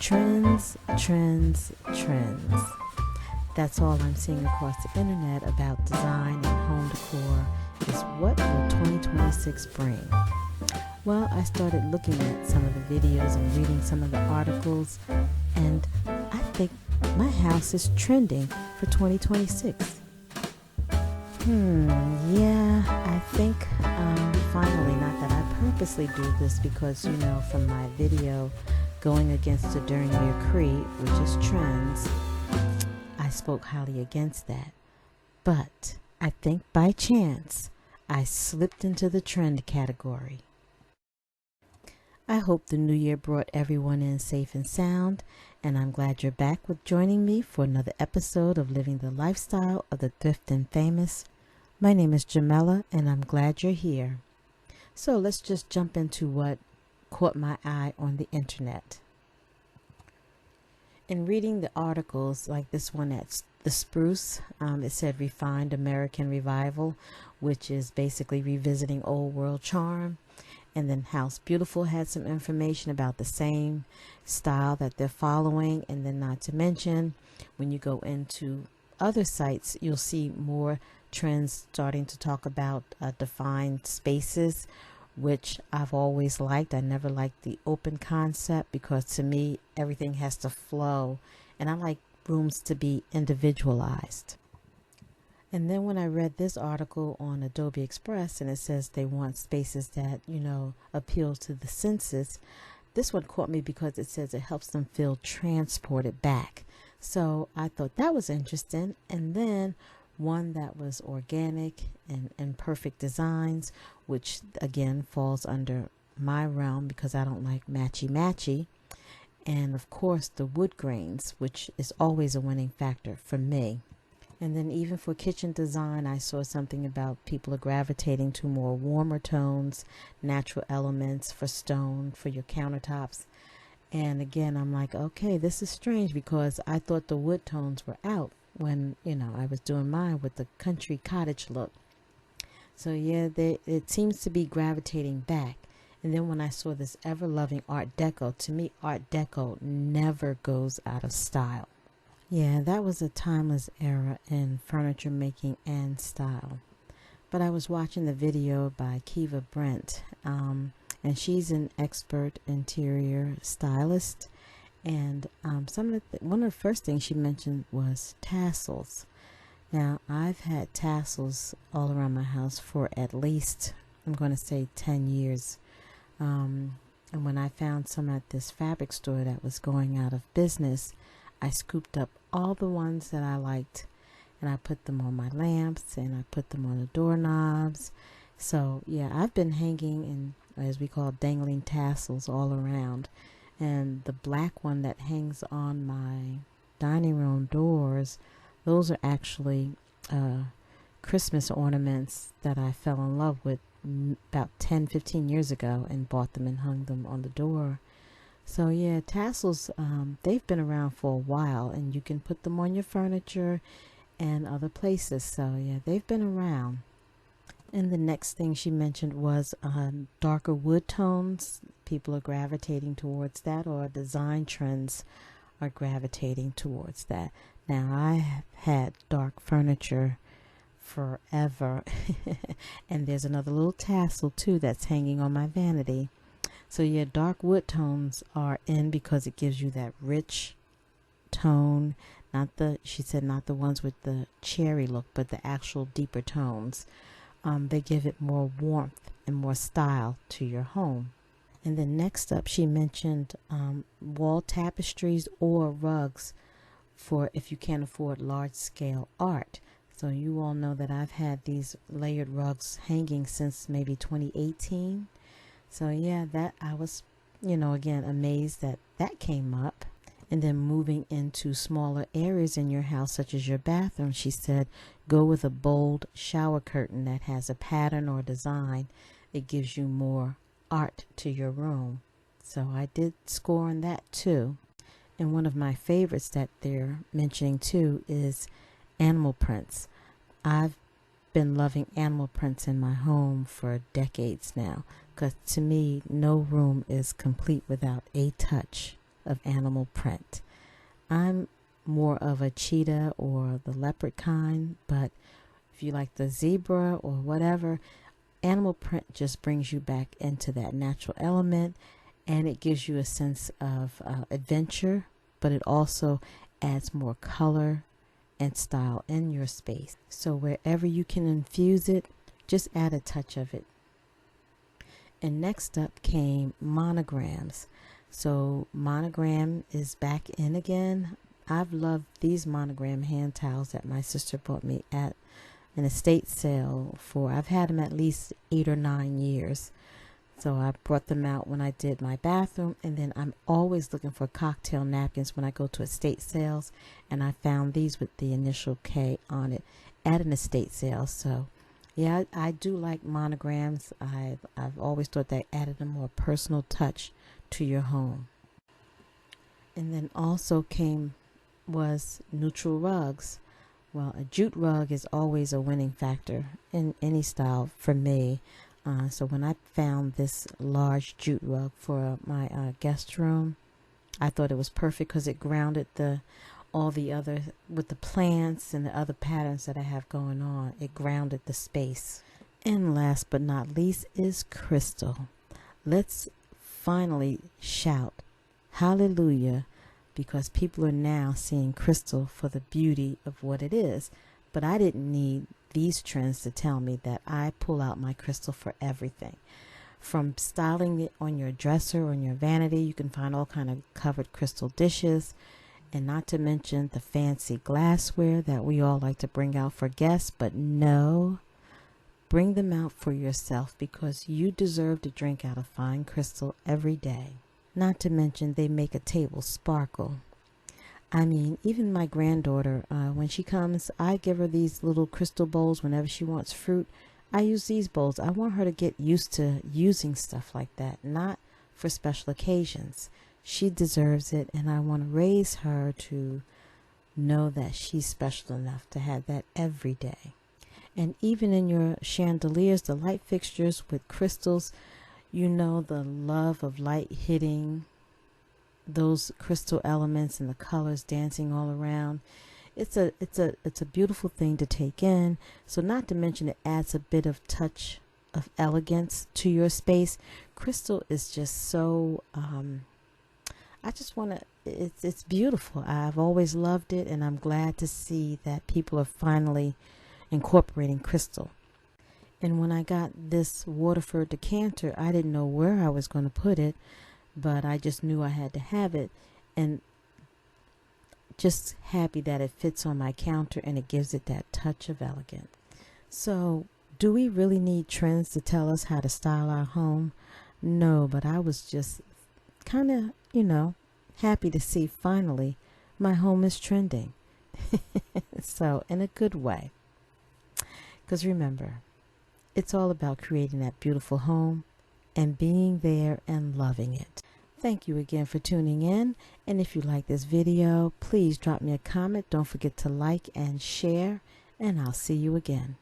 Trends, trends, trends. That's all I'm seeing across the internet about design and home decor is what will 2026 bring? Well, I started looking at some of the videos and reading some of the articles, and I think my house is trending for 2026. Yeah, I think finally, not that I purposely do this because, from my video going against the Dernier Creed, which is trends, I spoke highly against that. But I think by chance, I slipped into the trend category. I hope the new year brought everyone in safe and sound, and I'm glad you're back with joining me for another episode of Living the Lifestyle of the Thrift and Famous. My name is Jamela, and I'm glad you're here. So let's just jump into what caught my eye on the internet. In reading the articles, like this one at The Spruce, it said Refined American Revival, which is basically revisiting old world charm. And then House Beautiful had some information about the same style that they're following. And then not to mention, when you go into other sites, you'll see more trends starting to talk about defined spaces, which I've always liked. I never liked the open concept because to me, everything has to flow. And I like rooms to be individualized. And then when I read this article on Adobe Express, and it says they want spaces that, appeal to the senses, this one caught me because it says it helps them feel transported back. So I thought that was interesting. And then one that was organic and perfect designs, which again falls under my realm because I don't like matchy-matchy. And of course the wood grains, which is always a winning factor for me. And then even for kitchen design, I saw something about people are gravitating to more warmer tones, natural elements for stone, for your countertops. And again, I'm like, okay, this is strange because I thought the wood tones were out when, I was doing mine with the country cottage look. So yeah, it seems to be gravitating back. And then when I saw this ever-loving Art Deco, to me, Art Deco never goes out of style. Yeah, that was a timeless era in furniture making and style. But I was watching the video by Kiva Brent, and she's an expert interior stylist. And one of the first things she mentioned was tassels. Now, I've had tassels all around my house for at least, I'm going to say 10 years. And when I found some at this fabric store that was going out of business, I scooped up all the ones that I liked and I put them on my lamps and I put them on the doorknobs. So yeah, I've been hanging in, as we call, dangling tassels all around. And the black one that hangs on my dining room doors, those are actually Christmas ornaments that I fell in love with about 10-15 years ago and bought them and hung them on the door. So yeah, tassels, they've been around for a while, and you can put them on your furniture and other places. So yeah, they've been around. And the next thing she mentioned was darker wood tones. People are gravitating towards that, or design trends are gravitating towards that. Now, I have had dark furniture forever. And there's another little tassel too that's hanging on my vanity. So yeah, dark wood tones are in because it gives you that rich tone, she said not the ones with the cherry look, but the actual deeper tones. They give it more warmth and more style to your home. And then next up, she mentioned wall tapestries or rugs for if you can't afford large scale art. So you all know that I've had these layered rugs hanging since maybe 2018. So yeah, that I was, again, amazed that that came up. And then moving into smaller areas in your house, such as your bathroom, she said, go with a bold shower curtain that has a pattern or design. It gives you more art to your room. So I did score on that too. And one of my favorites that they're mentioning too is animal prints. I've been loving animal prints in my home for decades now, because to me, no room is complete without a touch of animal print. I'm more of a cheetah or the leopard kind, but if you like the zebra or whatever, animal print just brings you back into that natural element, and it gives you a sense of adventure, but it also adds more color and style in your space. So wherever you can infuse it, just add a touch of it. And next up came monograms. So monogram is back in again. I've loved these monogram hand towels that my sister bought me at an estate sale for, I've had them at least 8 or 9 years. So I brought them out when I did my bathroom, and then I'm always looking for cocktail napkins when I go to estate sales, and I found these with the initial K on it at an estate sale. So yeah, I do like monograms. I've always thought that added a more personal touch to your home. And then also was neutral rugs. Well, a jute rug is always a winning factor in any style for me. So when I found this large jute rug for my guest room, I thought it was perfect because it grounded all the other, with the plants and the other patterns that I have going on, it grounded the space. And last but not least is crystal. Let's finally shout hallelujah, because people are now seeing crystal for the beauty of what it is. But I didn't need these trends to tell me that I pull out my crystal for everything. From styling it on your dresser or on your vanity, you can find all kind of covered crystal dishes, and not to mention the fancy glassware that we all like to bring out for guests. But no, bring them out for yourself, because you deserve to drink out of fine crystal every day. Not to mention they make a table sparkle. I mean, even my granddaughter, when she comes, I give her these little crystal bowls whenever she wants fruit. I use these bowls. I want her to get used to using stuff like that, not for special occasions. She deserves it, and I want to raise her to know that she's special enough to have that every day. And even in your chandeliers, the light fixtures with crystals, you know the love of light hitting those crystal elements and the colors dancing all around. It's a beautiful thing to take in. So not to mention it adds a bit of touch of elegance to your space. Crystal is just so it's beautiful. I've always loved it, and I'm glad to see that people are finally incorporating crystal. And when I got this Waterford decanter, I didn't know where I was going to put it, but I just knew I had to have it, and just happy that it fits on my counter and it gives it that touch of elegance. So, do we really need trends to tell us how to style our home? No, but I was just kind of, happy to see finally my home is trending. So, in a good way. Because remember, it's all about creating that beautiful home and being there and loving it. Thank you again for tuning in. And if you like this video, please drop me a comment. Don't forget to like and share, and I'll see you again.